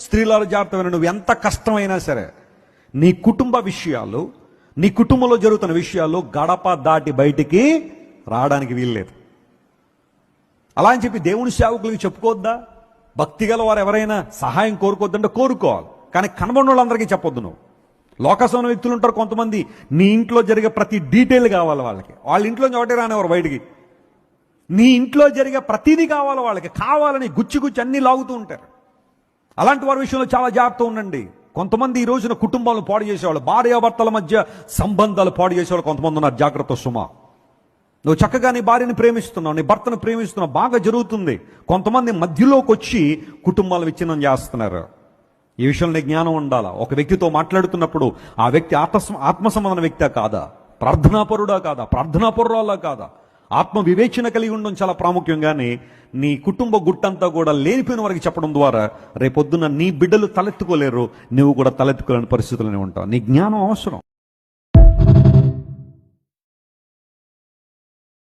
స్త్రీల జాగ్రత్త, నువ్వు ఎంత కష్టమైనా సరే నీ కుటుంబ విషయాలు, నీ కుటుంబంలో జరుగుతున్న విషయాలు గడప దాటి బయటికి రావడానికి వీల్లేదు. అలా అని చెప్పి దేవుని సేవకులకి చెప్పుకోవద్దా? భక్తి గల వారు ఎవరైనా సహాయం కోరుకోవద్దంటే కోరుకోవాలి, కానీ కనబడిన వాళ్ళందరికీ చెప్పొద్దు. నువ్వు లోకసమైన వ్యక్తులు ఉంటారు కొంతమంది, నీ ఇంట్లో జరిగే ప్రతి డీటెయిల్ కావాలి వాళ్ళకి. వాళ్ళ ఇంట్లో ఒకటి రానివారు బయటికి. నీ ఇంట్లో జరిగే ప్రతిదీ కావాలి వాళ్ళకి, కావాలని గుచ్చి అన్నీ లాగుతూ ఉంటారు. అలాంటి వారి విషయంలో చాలా జాగ్రత్త ఉండండి. కొంతమంది ఈ రోజున కుటుంబాలను పాడు చేసేవాళ్ళు, భార్యాభర్తల మధ్య సంబంధాలు పాడు చేసేవాళ్ళు కొంతమంది ఉన్నారు. జాగ్రత్త సుమా. నువ్వు చక్కగా నీ భార్యని ప్రేమిస్తున్నావు, నీ భర్తను ప్రేమిస్తున్నావు, బాగా జరుగుతుంది. కొంతమంది మధ్యలోకి వచ్చి కుటుంబాలు విచ్ఛిన్నం చేస్తున్నారు. ఈ విషయంలో జ్ఞానం ఉండాలా. ఒక వ్యక్తితో మాట్లాడుతున్నప్పుడు ఆ వ్యక్తి ఆత్మ సంబంధమైన వ్యక్తే కాదా, ప్రార్థనాపరుడా కాదా, ప్రార్థనాపరురాలా కాదా, ఆత్మ వివేచన కలిగి ఉండడం చాలా ప్రాముఖ్యంగానే నీ కుటుంబ గుట్టంతా కూడా లేనిపోయిన వారికి చెప్పడం ద్వారా రేపొద్దున నీ బిడ్డలు తలెత్తుకోలేరు, నువ్వు కూడా తలెత్తుకోలేని పరిస్థితుల్లోనే ఉంటావు. నీ జ్ఞానం అవసరం.